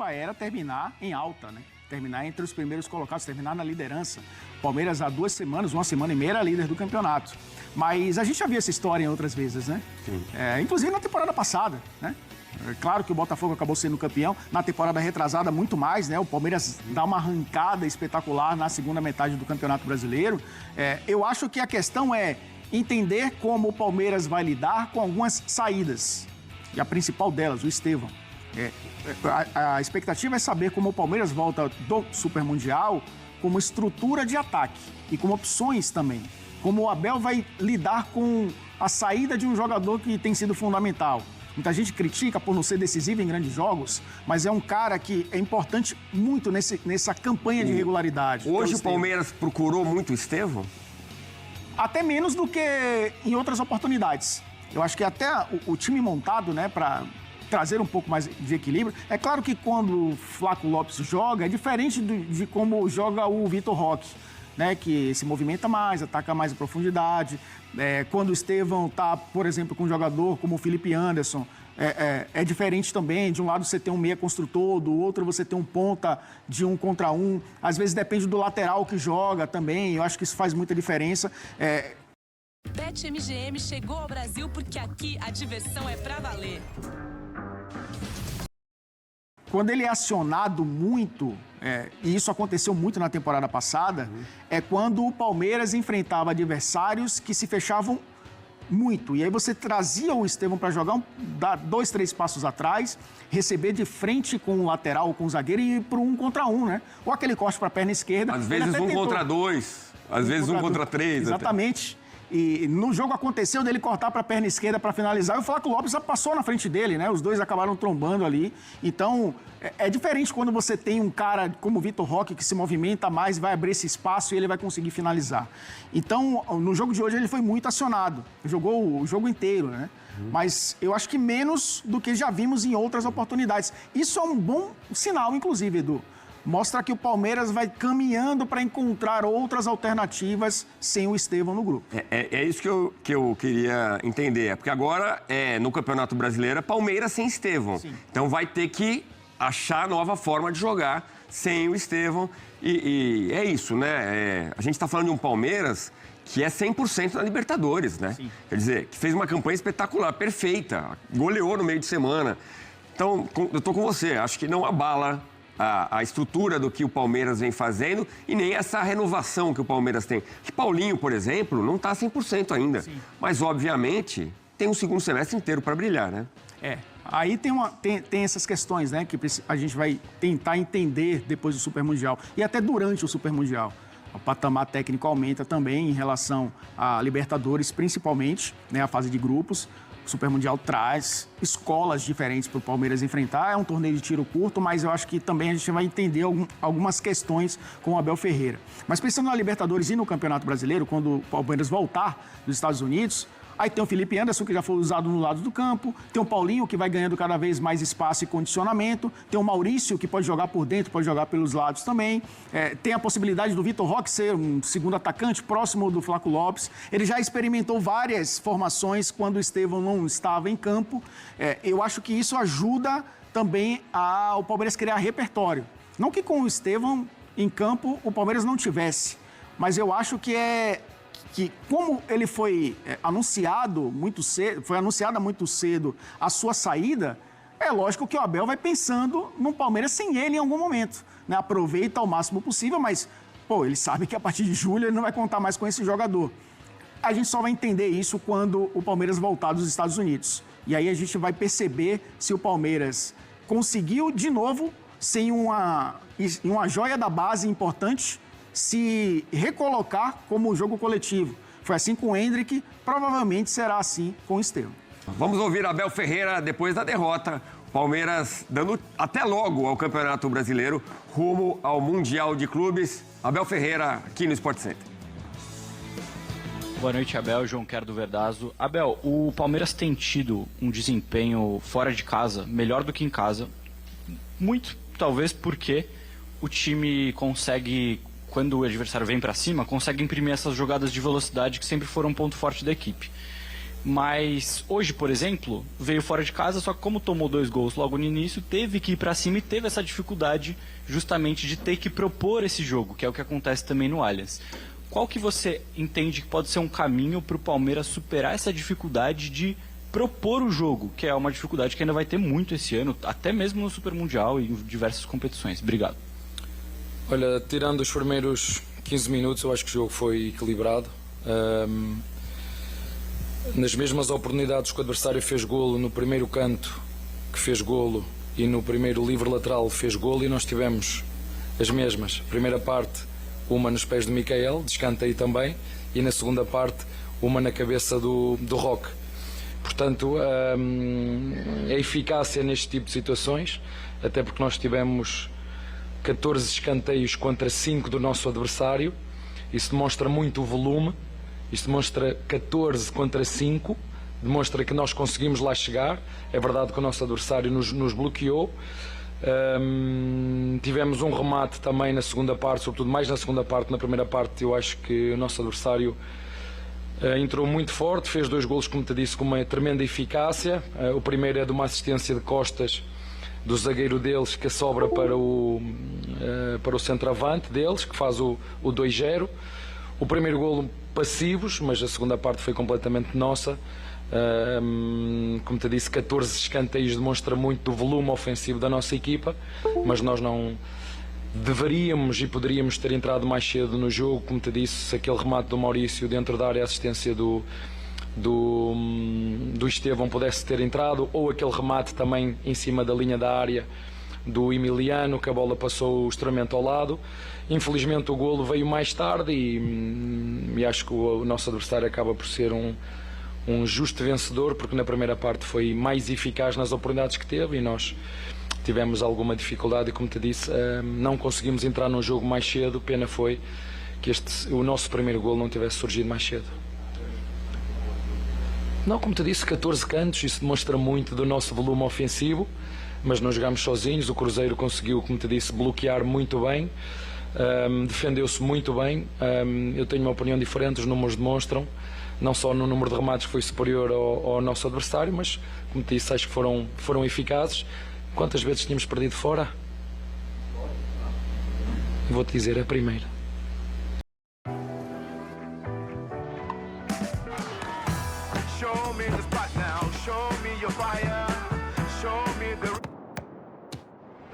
expectativa era terminar em alta, né? Terminar entre os primeiros colocados, terminar na liderança. Palmeiras há 2 semanas, 1 semana e meia, era líder do campeonato. Mas a gente já viu essa história em outras vezes, né? Inclusive na temporada passada, né? É claro que o Botafogo acabou sendo campeão. Na temporada retrasada, muito mais, né? O Palmeiras dá uma arrancada espetacular na segunda metade do Campeonato Brasileiro. Eu acho que a questão é entender como o Palmeiras vai lidar com algumas saídas. E a principal delas, o Estevão. A expectativa é saber como o Palmeiras volta do Super Mundial como estrutura de ataque e com opções também. Como o Abel vai lidar com a saída de um jogador que tem sido fundamental. Muita gente critica por não ser decisivo em grandes jogos, mas é um cara que é importante muito nessa campanha de regularidade. Hoje o Palmeiras procurou muito o Estevão? Até menos do que em outras oportunidades. Eu acho que até o time montado, né, para trazer um pouco mais de equilíbrio. É claro que quando o Flaco Lopes joga, é diferente de como joga o Vitor Roque, né, que se movimenta mais, ataca mais em profundidade. Quando o Estevão está, por exemplo, com um jogador como o Felipe Anderson, é diferente também. De um lado você tem um meia construtor, do outro você tem um ponta de 1 contra 1. Às vezes depende do lateral que joga também. Eu acho que isso faz muita diferença. BetMGM chegou ao Brasil porque aqui a diversão é pra valer. Quando ele é acionado muito, e isso aconteceu muito na temporada passada, é quando o Palmeiras enfrentava adversários que se fechavam muito. E aí você trazia o Estevão para jogar, dar 2, 3 passos atrás, receber de frente com o lateral ou com o zagueiro e ir para 1 contra 1, né? Ou aquele corte para a perna esquerda. Às vezes 1 contra 2, às vezes 1 contra 3. Exatamente. E no jogo aconteceu dele cortar para a perna esquerda para finalizar e o Flaco Lopes passou na frente dele, né? Os dois acabaram trombando ali. Então, é diferente quando você tem um cara como o Vitor Roque que se movimenta mais, vai abrir esse espaço e ele vai conseguir finalizar. Então, no jogo de hoje ele foi muito acionado. Jogou o jogo inteiro, né? Mas eu acho que menos do que já vimos em outras oportunidades. Isso é um bom sinal, inclusive, Edu. Mostra que o Palmeiras vai caminhando para encontrar outras alternativas sem o Estevão no grupo. É isso que eu queria entender. Porque agora, no Campeonato Brasileiro, é Palmeiras sem Estevão. Sim. Então vai ter que achar nova forma de jogar sem o Estevão. E é isso, né? A gente está falando de um Palmeiras que é 100% na Libertadores, né? Sim. Quer dizer, que fez uma campanha espetacular, perfeita. Goleou no meio de semana. Então, eu tô com você. Acho que não abala a estrutura do que o Palmeiras vem fazendo e nem essa renovação que o Palmeiras tem. Que Paulinho, por exemplo, não está 100% ainda. Sim. Mas, obviamente, tem um segundo semestre inteiro para brilhar, né? Aí tem essas questões, né, que a gente vai tentar entender depois do Super Mundial e até durante o Super Mundial. O patamar técnico aumenta também em relação à Libertadores, principalmente, né, a fase de grupos. O Super Mundial traz escolas diferentes para o Palmeiras enfrentar. É um torneio de tiro curto, mas eu acho que também a gente vai entender algumas questões com o Abel Ferreira. Mas pensando na Libertadores e no Campeonato Brasileiro, quando o Palmeiras voltar dos Estados Unidos, aí tem o Felipe Anderson, que já foi usado no lado do campo, tem o Paulinho, que vai ganhando cada vez mais espaço e condicionamento, tem o Maurício, que pode jogar por dentro, pode jogar pelos lados também, tem a possibilidade do Vitor Roque ser um segundo atacante próximo do Flaco Lopes. Ele já experimentou várias formações quando o Estevão não estava em campo. Eu acho que isso ajuda também ao Palmeiras criar repertório. Não que com o Estevão em campo o Palmeiras não tivesse, mas eu acho que como ele foi anunciado muito cedo, foi anunciada muito cedo a sua saída, é lógico que o Abel vai pensando no Palmeiras sem ele em algum momento, né? Aproveita ao máximo possível, mas ele sabe que a partir de julho ele não vai contar mais com esse jogador. A gente só vai entender isso quando o Palmeiras voltar dos Estados Unidos. E aí a gente vai perceber se o Palmeiras conseguiu de novo, sem uma joia da base importante, se recolocar como jogo coletivo. Foi assim com o Endrick, provavelmente será assim com o Estevão. Vamos ouvir Abel Ferreira depois da derrota. Palmeiras dando até logo ao Campeonato Brasileiro, rumo ao Mundial de Clubes. Abel Ferreira aqui no Sport Center. Boa noite, Abel. João Quero do Verdazo. Abel, o Palmeiras tem tido um desempenho fora de casa melhor do que em casa. Muito, talvez, porque o time consegue, quando o adversário vem para cima, consegue imprimir essas jogadas de velocidade que sempre foram um ponto forte da equipe. Mas hoje, por exemplo, veio fora de casa, só que como tomou 2 gols logo no início, teve que ir para cima e teve essa dificuldade justamente de ter que propor esse jogo, que é o que acontece também no Allianz. Qual que você entende que pode ser um caminho para o Palmeiras superar essa dificuldade de propor o jogo, que é uma dificuldade que ainda vai ter muito esse ano, até mesmo no Super Mundial e em diversas competições? Obrigado. Olha, tirando os primeiros 15 minutos, eu acho que o jogo foi equilibrado. Nas mesmas oportunidades que o adversário fez golo no primeiro canto, que fez golo, e no primeiro livre lateral fez golo, e nós tivemos as mesmas. Primeira parte, uma nos pés do Micael, de escanteio também, e na segunda parte, uma na cabeça do Roque. Portanto, a eficácia neste tipo de situações, até porque nós tivemos 14 escanteios contra 5 do nosso adversário, isso demonstra muito o volume. Isto demonstra 14 contra 5, demonstra que nós conseguimos lá chegar. É verdade que o nosso adversário nos bloqueou. Tivemos um remate também na segunda parte, sobretudo mais na segunda parte. Na primeira parte eu acho que o nosso adversário entrou muito forte, fez 2 golos, como te disse, com uma tremenda eficácia. O primeiro é de uma assistência de costas do zagueiro deles, que sobra para o centroavante deles, que faz o 2-0. O primeiro golo passivos, mas a segunda parte foi completamente nossa. Como te disse, 14 escanteios demonstra muito do volume ofensivo da nossa equipa, mas nós não deveríamos e poderíamos ter entrado mais cedo no jogo. Como te disse, aquele remate do Maurício dentro da área, a assistência do Estevão pudesse ter entrado, ou aquele remate também em cima da linha da área do Emiliano, que a bola passou o instrumento ao lado. Infelizmente o golo veio mais tarde e acho que o nosso adversário acaba por ser um justo vencedor, porque na primeira parte foi mais eficaz nas oportunidades que teve e nós tivemos alguma dificuldade e, como te disse, não conseguimos entrar no jogo mais cedo. Pena foi que o nosso primeiro golo não tivesse surgido mais cedo. Não, como te disse, 14 cantos, isso demonstra muito do nosso volume ofensivo, mas não jogámos sozinhos. O Cruzeiro conseguiu, como te disse, bloquear muito bem, defendeu-se muito bem. Eu tenho uma opinião diferente, os números demonstram, não só no número de remates que foi superior ao nosso adversário, mas, como te disse, acho que foram eficazes. Quantas vezes tínhamos perdido fora? Vou-te dizer, a primeira. Show me the spot now, show me your fire, show me the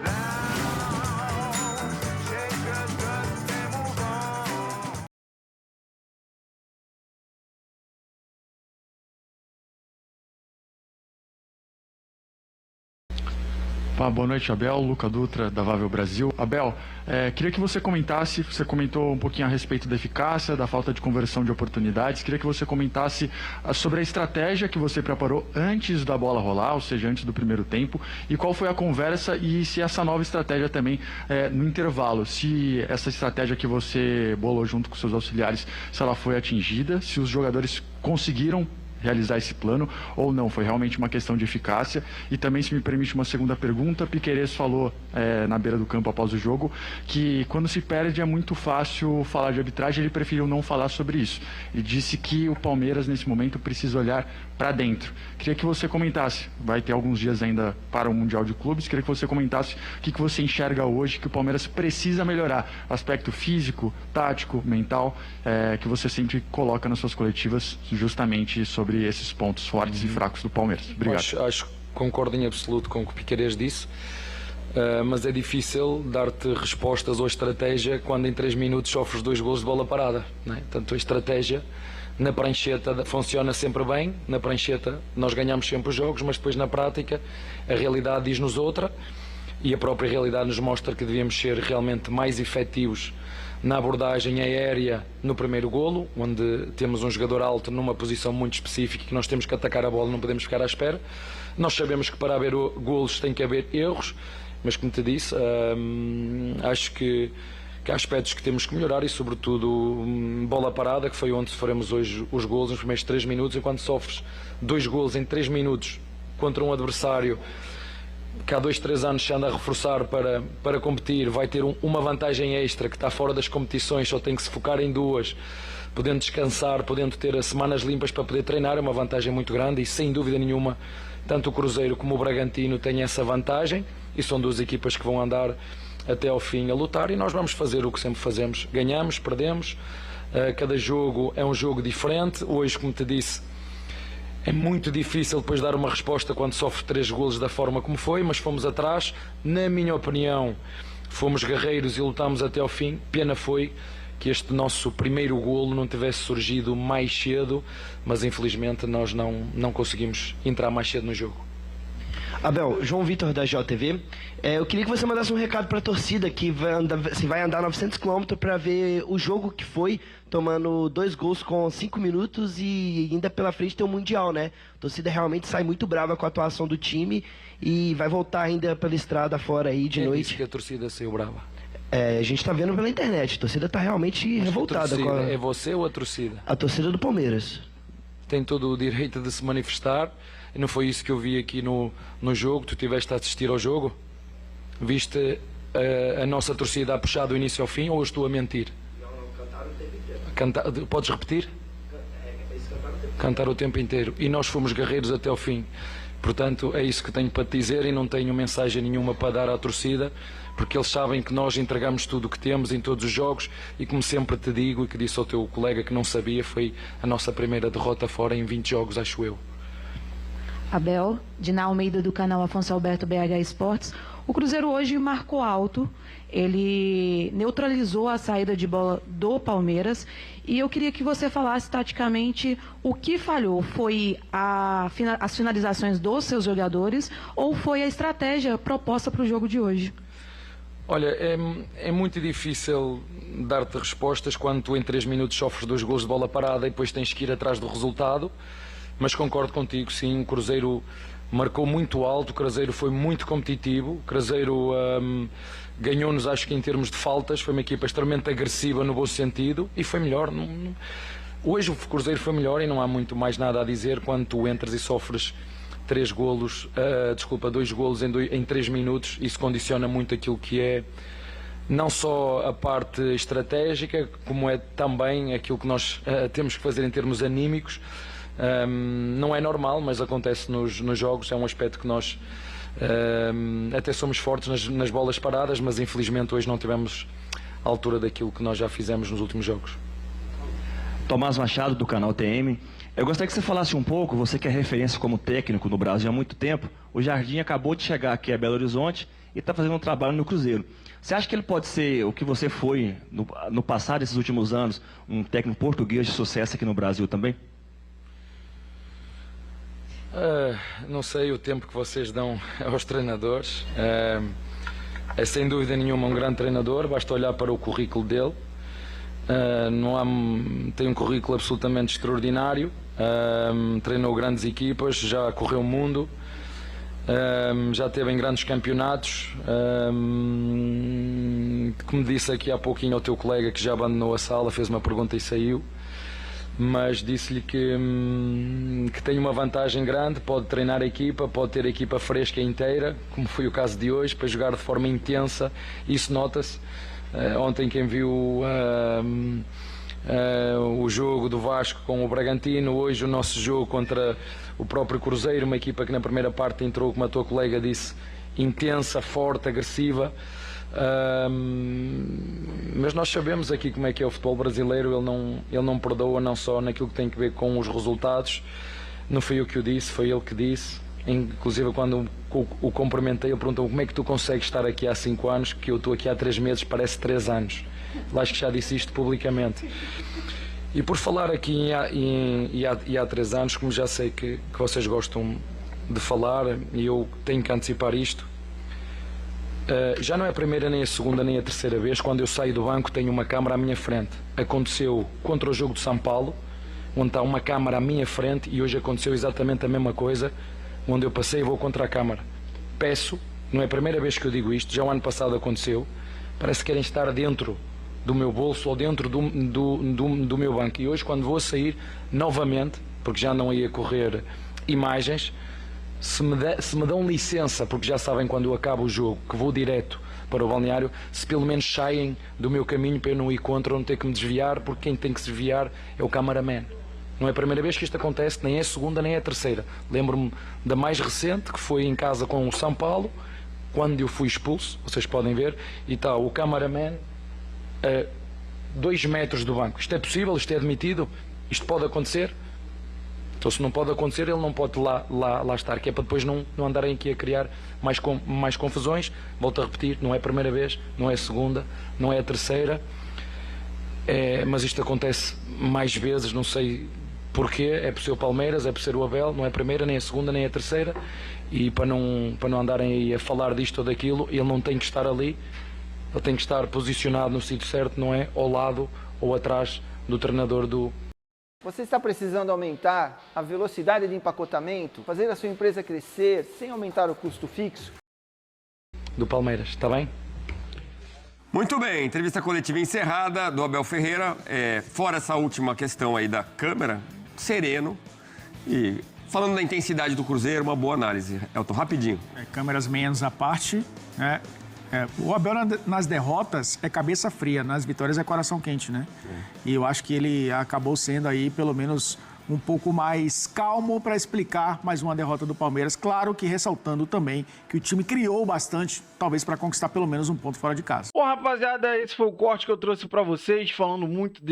now, shake your dust and move on. Boa noite, Abel. Luca Dutra, da Vável Brasil. Abel, queria que você comentasse, você comentou um pouquinho a respeito da eficácia, da falta de conversão de oportunidades, queria que você comentasse sobre a estratégia que você preparou antes da bola rolar, ou seja, antes do primeiro tempo, e qual foi a conversa e se essa nova estratégia também, no intervalo, se essa estratégia que você bolou junto com seus auxiliares, se ela foi atingida, se os jogadores conseguiram realizar esse plano ou não, foi realmente uma questão de eficácia. E também, se me permite uma segunda pergunta, Piquerez falou na beira do campo após o jogo que quando se perde é muito fácil falar de arbitragem, ele preferiu não falar sobre isso. Ele disse que o Palmeiras nesse momento precisa olhar para dentro. Queria que você comentasse, vai ter alguns dias ainda para o Mundial de Clubes, queria que você comentasse o que você enxerga hoje que o Palmeiras precisa melhorar, aspecto físico, tático, mental, que você sempre coloca nas suas coletivas justamente sobre esses pontos fortes e fracos do Palmeiras. Obrigado. Acho que concordo em absoluto com o que o Piquerez disse, mas é difícil dar-te respostas ou estratégia quando em 3 minutos sofres 2 golos de bola parada, não é? Portanto, a estratégia na prancheta funciona sempre bem, na prancheta nós ganhamos sempre os jogos, mas depois na prática a realidade diz-nos outra e a própria realidade nos mostra que devíamos ser realmente mais efetivos na abordagem aérea no primeiro golo, onde temos um jogador alto numa posição muito específica que nós temos que atacar a bola, não podemos ficar à espera. Nós sabemos que para haver golos tem que haver erros, mas como te disse, acho que há aspectos que temos que melhorar e sobretudo bola parada, que foi onde sofremos hoje os golos nos primeiros 3 minutos, enquanto sofres 2 golos em 3 minutos contra um adversário que há 2, 3 anos se anda a reforçar para competir, vai ter uma vantagem extra, que está fora das competições, só tem que se focar em 2, podendo descansar, podendo ter semanas limpas para poder treinar, é uma vantagem muito grande e sem dúvida nenhuma, tanto o Cruzeiro como o Bragantino têm essa vantagem e são 2 equipas que vão andar até ao fim a lutar e nós vamos fazer o que sempre fazemos, ganhamos, perdemos, cada jogo é um jogo diferente, hoje, como te disse, é muito difícil depois dar uma resposta quando sofre 3 golos da forma como foi, mas fomos atrás, na minha opinião, fomos guerreiros e lutamos até ao fim. Pena foi que este nosso primeiro golo não tivesse surgido mais cedo, mas infelizmente nós não conseguimos entrar mais cedo no jogo. Abel, João Vitor da JTV, eu queria que você mandasse um recado para a torcida que vai andar 900 km para ver o jogo que foi, tomando 2 gols com 5 minutos e ainda pela frente tem o Mundial, né? A torcida realmente sai muito brava com a atuação do time e vai voltar ainda pela estrada fora aí de noite. Disse que a torcida saiu brava? A gente tá vendo pela internet, a torcida tá realmente revoltada. É você ou a torcida? A torcida do Palmeiras. Tem todo o direito de se manifestar. E não foi isso que eu vi aqui no jogo. Tu estiveste a assistir ao jogo? Viste a nossa torcida a puxar do início ao fim ou eu estou a mentir? Não, cantaram o tempo inteiro. Podes repetir? Cantar o tempo inteiro. E nós fomos guerreiros até ao fim. Portanto, é isso que tenho para te dizer e não tenho mensagem nenhuma para dar à torcida, porque eles sabem que nós entregamos tudo o que temos em todos os jogos e, como sempre te digo e que disse ao teu colega que não sabia, foi a nossa primeira derrota fora em 20 jogos, acho eu. Abel, Diná Almeida do canal Afonso Alberto BH Esportes. O Cruzeiro hoje marcou alto, ele neutralizou a saída de bola do Palmeiras e eu queria que você falasse taticamente o que falhou. Foi as finalizações dos seus jogadores ou foi a estratégia proposta para o jogo de hoje? Olha, é muito difícil dar-te respostas quando tu em 3 minutos sofres 2 gols de bola parada e depois tens que ir atrás do resultado. Mas concordo contigo, sim, o Cruzeiro marcou muito alto, o Cruzeiro foi muito competitivo, o Cruzeiro ganhou-nos, acho que em termos de faltas, foi uma equipa extremamente agressiva no bom sentido e foi melhor. Hoje o Cruzeiro foi melhor e não há muito mais nada a dizer quando tu entras e sofres 2 golos em 3 minutos, isso condiciona muito aquilo que é não só a parte estratégica, como é também aquilo que nós temos que fazer em termos anímicos. Não é normal, mas acontece nos jogos, é um aspecto que nós até somos fortes nas bolas paradas, mas infelizmente hoje não tivemos a altura daquilo que nós já fizemos nos últimos jogos. Tomás Machado, do canal TM. Eu gostaria que você falasse um pouco, você que é referência como técnico no Brasil há muito tempo, o Jardim acabou de chegar aqui a Belo Horizonte e está fazendo um trabalho no Cruzeiro. Você acha que ele pode ser o que você foi no passado, esses últimos anos, um técnico português de sucesso aqui no Brasil também? Não sei o tempo que vocês dão aos treinadores. É sem dúvida nenhuma um grande treinador, basta olhar para o currículo dele. Tem um currículo absolutamente extraordinário, treinou grandes equipas, já correu o mundo, já esteve em grandes campeonatos. Como disse aqui há pouquinho ao teu colega que já abandonou a sala, fez uma pergunta e saiu. Mas disse-lhe que tem uma vantagem grande, pode treinar a equipa, pode ter a equipa fresca inteira, como foi o caso de hoje, para jogar de forma intensa, isso nota-se. Ontem quem viu o jogo do Vasco com o Bragantino, hoje o nosso jogo contra o próprio Cruzeiro, uma equipa que na primeira parte entrou, como a tua colega disse, intensa, forte, agressiva. Mas nós sabemos aqui como é que é o futebol brasileiro, ele não perdoa, não só naquilo que tem a ver com os resultados. Não foi eu que o disse, foi ele que disse. Inclusive quando o cumprimentei, ele perguntou como é que tu consegues estar aqui há 5 anos, que eu estou aqui há 3 meses, parece 3 anos. Ele acho que já disse isto publicamente. E por falar aqui há 3 anos, como já sei que vocês gostam de falar, e eu tenho que antecipar isto, já não é a primeira, nem a segunda, nem a terceira vez. Quando eu saio do banco tenho uma câmara à minha frente. Aconteceu contra o jogo de São Paulo, onde está uma câmara à minha frente, e hoje aconteceu exatamente a mesma coisa, onde eu passei e vou contra a câmara. Peço, não é a primeira vez que eu digo isto, já o ano passado aconteceu, parece que querem estar dentro do meu bolso ou dentro do meu banco. E hoje, quando vou sair novamente, porque já não ia correr imagens, se me dão licença, porque já sabem quando eu acabo o jogo, que vou direto para o balneário, se pelo menos saem do meu caminho para eu não ir contra, não ter que me desviar, porque quem tem que se desviar é o cameraman. Não é a primeira vez que isto acontece, nem é a segunda, nem é a terceira. Lembro-me da mais recente, que foi em casa com o São Paulo, quando eu fui expulso, vocês podem ver, e está o cameraman a 2 metros do banco. Isto é possível? Isto é admitido? Isto pode acontecer? Então, se não pode acontecer, ele não pode lá estar, que é para depois não andarem aqui a criar mais confusões. Volto a repetir, não é a primeira vez, não é a segunda, não é a terceira, mas isto acontece mais vezes, não sei porquê, é por ser o Palmeiras, é por ser o Abel, não é a primeira, nem a segunda, nem a terceira, e para não andarem aí a falar disto ou daquilo, ele não tem que estar ali, ele tem que estar posicionado no sítio certo, não é ao lado ou atrás do treinador do... Você está precisando aumentar a velocidade de empacotamento, fazer a sua empresa crescer sem aumentar o custo fixo? Do Palmeiras, está bem? Muito bem, entrevista coletiva encerrada do Abel Ferreira. Fora essa última questão aí da câmera, sereno. E falando da intensidade do Cruzeiro, uma boa análise. Elton, rapidinho. Câmeras menos à parte, né? O Abel nas derrotas é cabeça fria, nas vitórias é coração quente, né? E eu acho que ele acabou sendo aí, pelo menos, um pouco mais calmo para explicar mais uma derrota do Palmeiras. Claro que ressaltando também que o time criou bastante, talvez para conquistar pelo menos um ponto fora de casa. Bom, rapaziada, esse foi o corte que eu trouxe para vocês, falando muito